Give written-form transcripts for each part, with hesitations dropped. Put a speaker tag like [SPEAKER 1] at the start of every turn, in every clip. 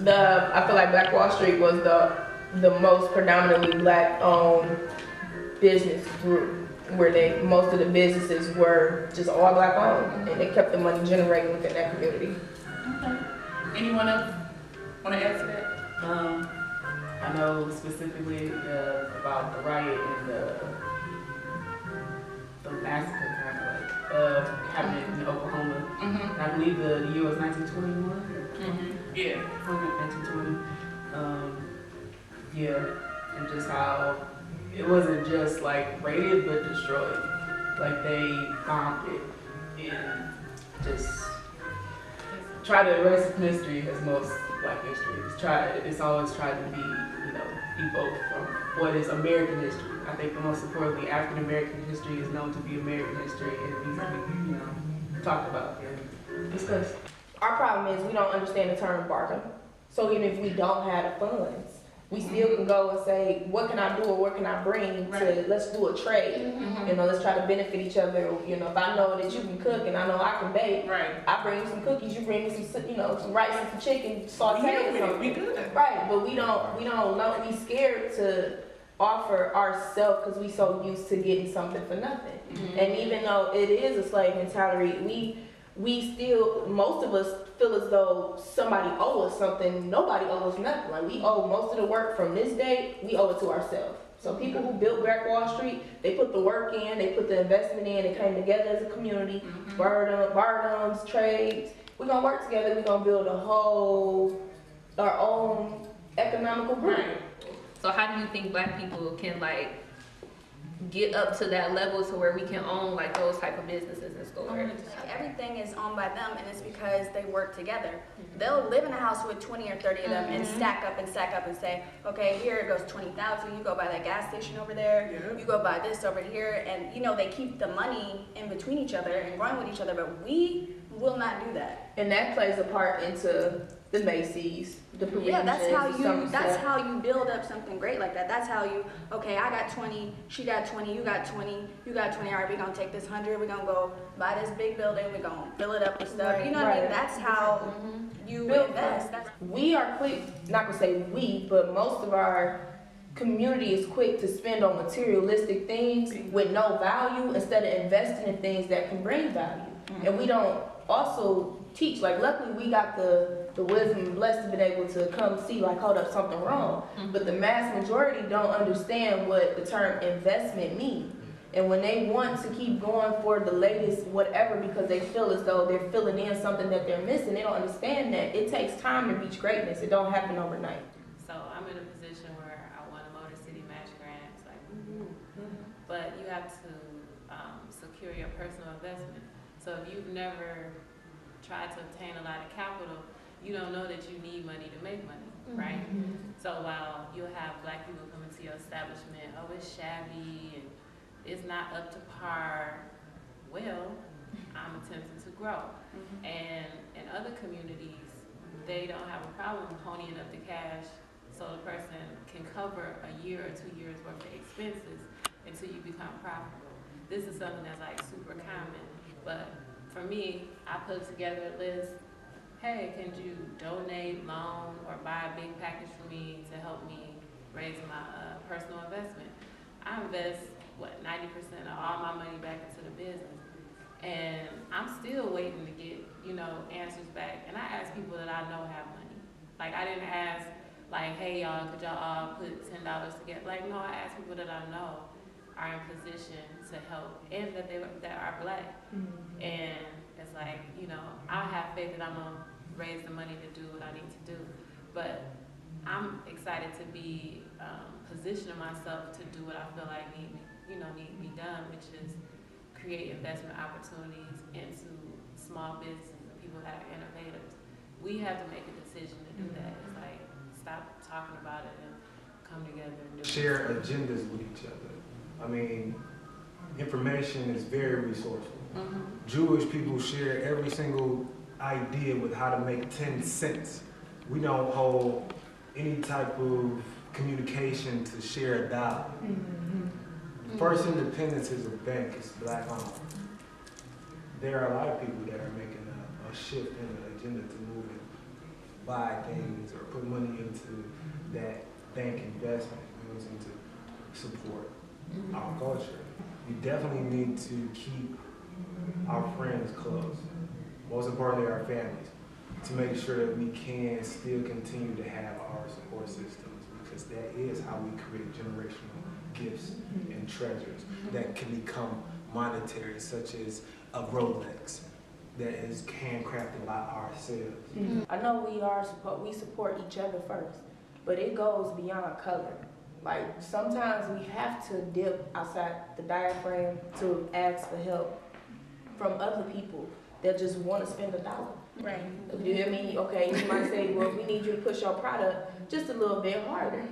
[SPEAKER 1] I feel like Black Wall Street was the most predominantly black owned business group, where most of the businesses were just all black owned, and they kept the money generating within that community.
[SPEAKER 2] Okay. Anyone else want to add to that?
[SPEAKER 3] I know specifically about the riot and the massacre kind of like happening in Oklahoma.
[SPEAKER 2] Mm-hmm.
[SPEAKER 3] I believe the year was 1921.
[SPEAKER 2] Mm-hmm. Yeah.
[SPEAKER 3] 1920. Yeah, and just how it wasn't just like raided but destroyed. Like they bombed it and just try to erase history as most black history. It's always tried to be, evoked from what is American history. I think the most importantly, African American history is known to be American history, and it needs to be, talked about and discussed.
[SPEAKER 1] Our problem is we don't understand the term barter. So even if we don't have the funds, we still can go and say, what can I do or what can I bring to, let's do a trade. Let's try to benefit each other. If I know that you can cook and I know I can bake, I bring you some cookies, you bring me some rice and some chicken, sauteed or something.
[SPEAKER 2] We good.
[SPEAKER 1] Right, but we don't know, we scared to offer ourselves because we so used to getting something for nothing. And even though it is a slave mentality, we still, most of us feel as though somebody owes us something. Nobody owes us nothing. Like, we owe most of the work from this day, we owe it to ourselves. So people who built Black Wall Street, they put the work in, they put the investment in, they came together as a community, barterums, trades. We're gonna work together, we're gonna build our own economical group.
[SPEAKER 4] So how do you think black people can get up to that level to where we can own those type of businesses and stores?
[SPEAKER 5] Everything is owned by them, and it's because they work together. They'll live in a house with 20 or 30 of them and stack up and say, okay, here it goes 20,000. You go buy that gas station over there. You go buy this over here, and they keep the money in between each other and growing with each other. But we will not do that.
[SPEAKER 1] And that plays a part into the Macy's, the Parisians.
[SPEAKER 5] Yeah, that's how you build up something great like that. That's how you, okay, I got 20, she got 20, you got 20, you got 20. All right, we're gonna take this 100, we're gonna go buy this big building, we're gonna fill it up with stuff. You know what I mean? That's how you invest.
[SPEAKER 1] We are quick, not gonna say we, but most of our community is quick to spend on materialistic things with no value instead of investing in things that can bring value. And we don't also teach, luckily we got the wisdom and blessed to be able to come see, hold up, something wrong. But the mass majority don't understand what the term investment means. And when they want to keep going for the latest whatever because they feel as though they're filling in something that they're missing, they don't understand that it takes time to reach greatness. It don't happen overnight.
[SPEAKER 6] So I'm in a position where I won a Motor City Match grant, but you have to secure your personal investment. So if you've never tried to obtain a lot of capital, you don't know that you need money to make money, right? So while you'll have black people come into your establishment, oh, it's shabby and it's not up to par, well, I'm attempting to grow. And in other communities, they don't have a problem ponying up the cash so the person can cover a year or 2 years worth of expenses until you become profitable. This is something that's super common, but for me, I put together a list. Hey, can you donate, loan, or buy a big package for me to help me raise my personal investment? I invest, 90% of all my money back into the business. And I'm still waiting to get, answers back. And I ask people that I know have money. I didn't ask, hey, y'all, could y'all all put $10 together? No, I ask people that I know are in position to help and that are black. And it's I have faith that I'm gonna raise the money to do what I need to do. But I'm excited to be positioning myself to do what I feel like need to be done, which is create investment opportunities into small businesses and people that are innovators. We have to make a decision to do that. It's stop talking about it and come together and do it.
[SPEAKER 7] Share agendas with each other. I mean, information is very resourceful. Jewish people share every single idea with how to make 10 cents. We don't hold any type of communication to share a dollar. The first independence is a bank, it's black owned. There are a lot of people that are making a shift in the agenda to move it buy things or put money into that bank investment, you know, to support our culture. We definitely need to keep our friends close, most importantly our families, to make sure that we can still continue to have our support systems, because that is how we create generational gifts and treasures that can become monetary, such as a Rolex that is handcrafted by ourselves.
[SPEAKER 1] I know we support each other first, but it goes beyond color. Like sometimes we have to dip outside the diaphragm to ask for help from other people that just want to spend $1.
[SPEAKER 5] Right.
[SPEAKER 1] You hear me? Okay, you might say, well, we need you to push your product just a little bit harder.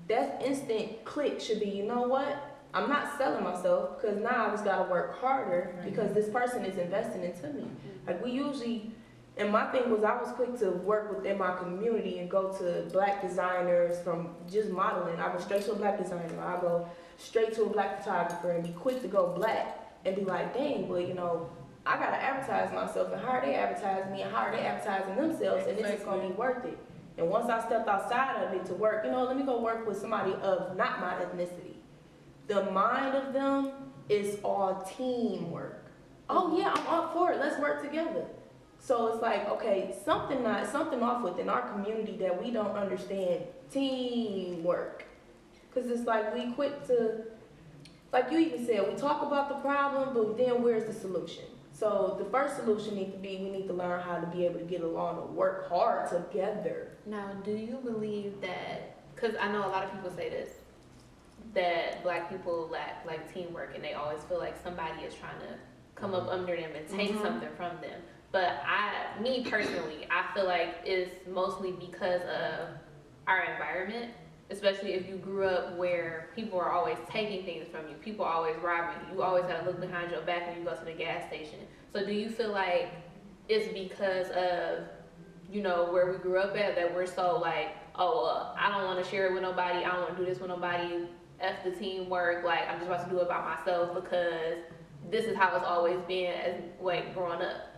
[SPEAKER 1] That instant click should be, you know what? I'm not selling myself because now I just got to work harder because this person is investing into me. Like we usually, and my thing was I was quick to work within my community and go to black designers from just modeling. I go straight to a black designer. I go straight to a black photographer and be quick to go black and be like, dang, well, you know, I got to advertise myself, and how are they advertising me, and how are they advertising themselves, and this is going to be worth it. And once I stepped outside of it to work, you know, let me go work with somebody of not my ethnicity. The mind of them is all teamwork. Oh yeah, I'm up for it. Let's work together. So it's like, okay, something off within our community that we don't understand teamwork. Because it's like we quit to, like you even said, we talk about the problem, but then where's the solution? So the first solution needs to be we need to learn how to be able to get along and work hard together.
[SPEAKER 4] Now, do you believe that, because I know a lot of people say this, that black people lack like teamwork and they always feel like somebody is trying to come up under them and take something from them. But me personally, I feel like it's mostly because of our environment, especially if you grew up where people are always taking things from you, people are always robbing you, you always gotta look behind your back when you go to the gas station. So do you feel like it's because of, you know, where we grew up at, that we're so like, oh, I don't want to share it with nobody, I don't want to do this with nobody, F the teamwork, like I'm just about to do it by myself because this is how it's always been as growing up?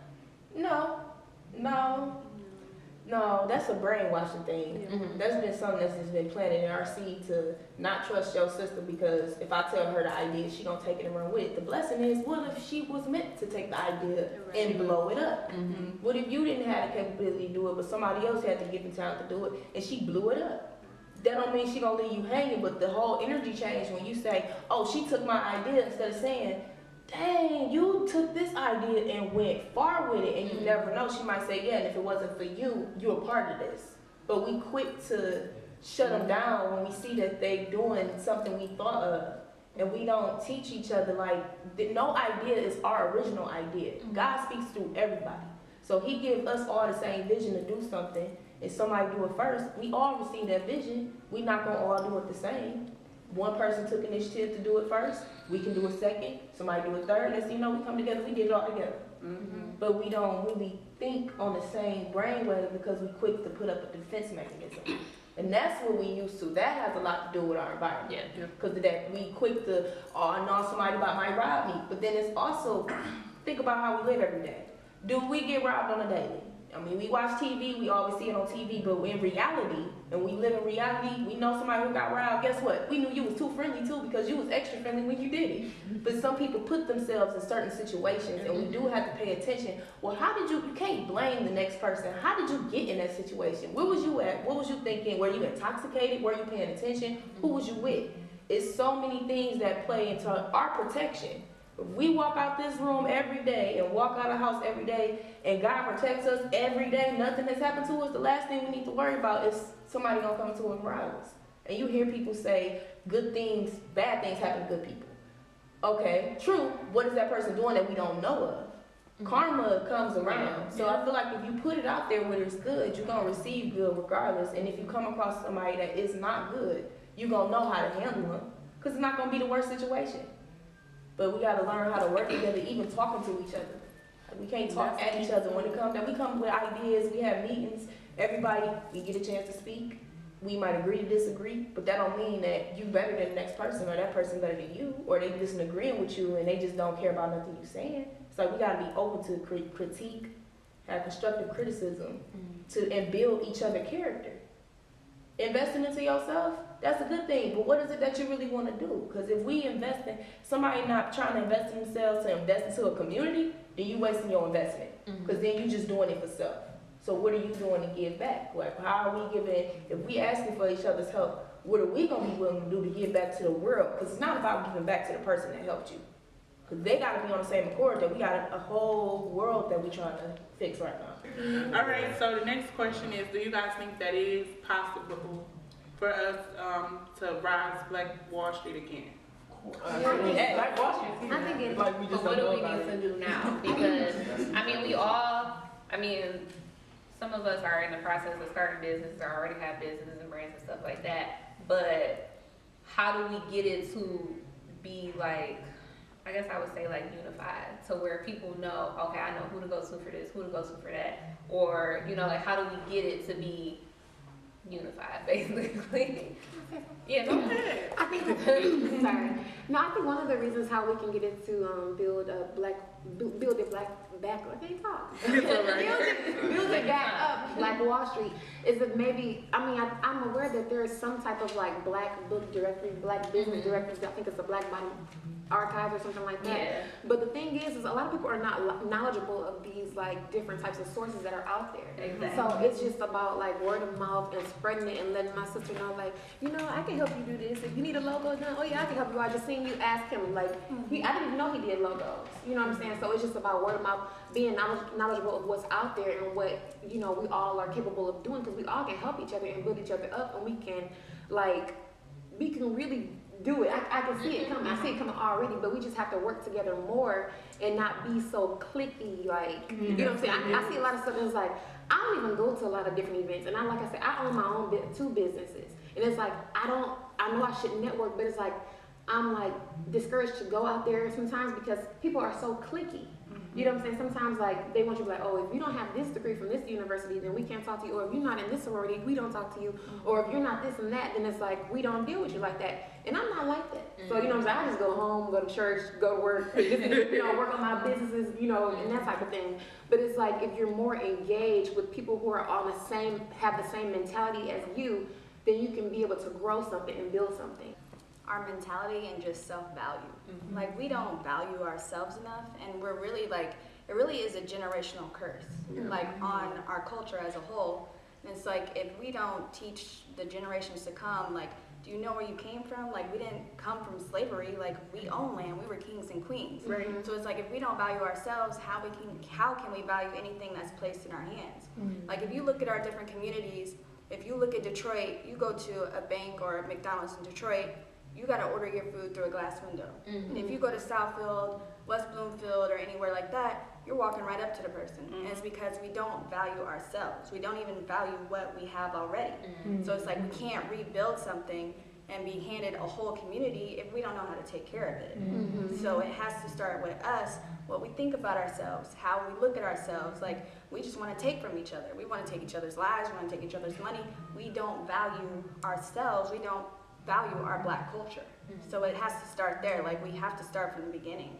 [SPEAKER 1] No, that's a brainwashing thing. That's been something that's just been planted in our seed to not trust your sister, because if I tell her the idea, she gonna take it and run with it. The blessing is, what if she was meant to take the idea and blow it up? What if you didn't have the capability to do it, but somebody else had the gift and talent to do it, and she blew it up? That don't mean she gonna leave you hanging, but the whole energy change when you say, oh, she took my idea, instead of saying, dang, you took this idea and went far with it, and you never know. She might say, yeah, and if it wasn't for you, you're a part of this. But we quick to shut them down when we see that they doing something we thought of, and we don't teach each other, like, no idea is our original idea. God speaks through everybody. So he gives us all the same vision to do something, and somebody do it first. We all receive that vision. We not gonna all do it the same. One person took initiative to do it first, we can do it second, somebody do it third, and you know, we come together, we did it all together. But we don't really think on the same brainwave because we quick to put up a defense mechanism. And that's what we used to. That has a lot to do with our environment. Because of that, we quick to, oh, I know somebody might rob me. But then it's also, think about how we live every day. Do we get robbed on a daily? I mean, we watch TV, we always see it on TV, but in reality, and we live in reality, we know somebody who got robbed. Guess what? We knew you was too friendly too, because you was extra friendly when you did it. But some people put themselves in certain situations, and we do have to pay attention. Well, how did you can't blame the next person. How did you get in that situation? Where was you at? What was you thinking? Were you intoxicated? Were you paying attention? Who was you with? It's so many things that play into our protection. If we walk out this room every day and walk out of the house every day, and God protects us every day, nothing has happened to us, the last thing we need to worry about is somebody gonna come to and rob us. And you hear people say good things, bad things happen to good people. Okay, true. What is that person doing that we don't know of? Karma comes around. So I feel like if you put it out there where it's good, you're gonna receive good regardless. And if you come across somebody that is not good, you're gonna know how to handle them, because it's not gonna be the worst situation. But we gotta learn how to work together, even talking to each other. Like, we can't talk at each other. When it comes that we come with ideas, we have meetings, everybody, we get a chance to speak. We might agree to disagree, but that don't mean that you better than the next person, or that person better than you, or they just agreeing with you and they just don't care about nothing you saying. It's like we gotta be open to critique have constructive criticism, and build each other character. Investing into yourself, that's a good thing, but what is it that you really want to do? Because if we invest in, somebody not trying to invest in themselves to invest into a community, then you wasting your investment. Because then you just doing it for self. So what are you doing to give back? Like, how are we giving, if we asking for each other's help, what are we going to be willing to do to give back to the world? Because it's not about giving back to the person that helped you. Because they got to be on the same accord that we got a whole world that we trying to fix right now.
[SPEAKER 2] All right, so the next question is, do you guys think that it is possible for us to rise Black Wall Street again?
[SPEAKER 1] Like Washington.
[SPEAKER 4] I think it's,
[SPEAKER 1] like we just
[SPEAKER 4] but what do
[SPEAKER 1] don't
[SPEAKER 4] we
[SPEAKER 1] know
[SPEAKER 4] need
[SPEAKER 1] about
[SPEAKER 4] to
[SPEAKER 1] it.
[SPEAKER 4] do now? Because, I mean, we all, I mean, some of us are in the process of starting businesses or already have businesses and brands and stuff like that. But how do we get it to be like, I guess I would say like unified, to where people know, okay, I know who to go to for this, who to go to for that. Or, you know, like how do we get it to be unified, basically? Yeah, no.
[SPEAKER 8] I think, sorry. No, I think one of the reasons how we can get into build a black back, I can't talk. build it back up, Black Wall Street, is that maybe, I mean, I'm aware that there is some type of like black book directory, black business directories, I think it's a black body archive or something like that.
[SPEAKER 4] Yeah.
[SPEAKER 8] But the thing is a lot of people are not knowledgeable of these like different types of sources that are out there.
[SPEAKER 4] Exactly.
[SPEAKER 8] So it's just about like word of mouth and spreading it and letting my sister know, like, you know, I can help you do this. If you need a logo done, oh yeah, I can help you. I just seen you ask him, like, I didn't even know he did logos. You know what I'm saying? So it's just about word of mouth, being knowledgeable of what's out there and what, you know, we all are capable of doing, because we all can help each other and build each other up, and we can really do it. I can see it coming. I see it coming already, but we just have to work together more and not be so cliquey, like, you know what I'm saying? I see a lot of stuff that's like, I don't even go to a lot of different events, and like I said, I own my own two businesses, and it's like, I know I should network, but it's like, I'm like discouraged to go out there sometimes because people are so cliquey. You know what I'm saying? Sometimes like they want you to be like, oh, if you don't have this degree from this university, then we can't talk to you. Or if you're not in this sorority, we don't talk to you. Or if you're not this and that, then it's like, we don't deal with you like that. And I'm not like that. So, you know what I'm saying? I just go home, go to church, go to work, you know, work on my businesses, you know, and that type of thing. But it's like, if you're more engaged with people who are on the same, have the same mentality as you, then you can be able to grow something and build something.
[SPEAKER 5] Our mentality and just self-value. Like, we don't value ourselves enough, and we're really like, it really is a generational curse, like on our culture as a whole. And it's like, if we don't teach the generations to come, like, do you know where you came from? Like, we didn't come from slavery, like, we own land, we were kings and queens. Right. So it's like, if we don't value ourselves, how can we value anything that's placed in our hands? Like, if you look at our different communities, if you look at Detroit, you go to a bank or a McDonald's in Detroit, you gotta order your food through a glass window. And if you go to Southfield, West Bloomfield, or anywhere like that, you're walking right up to the person. And it's because we don't value ourselves. We don't even value what we have already. So it's like, we can't rebuild something and be handed a whole community if we don't know how to take care of it. So it has to start with us, what we think about ourselves, how we look at ourselves. Like, we just want to take from each other. We want to take each other's lives, we want to take each other's money. We don't value ourselves. We don't value our Black culture. So it has to start there. Like, we have to start from the beginning.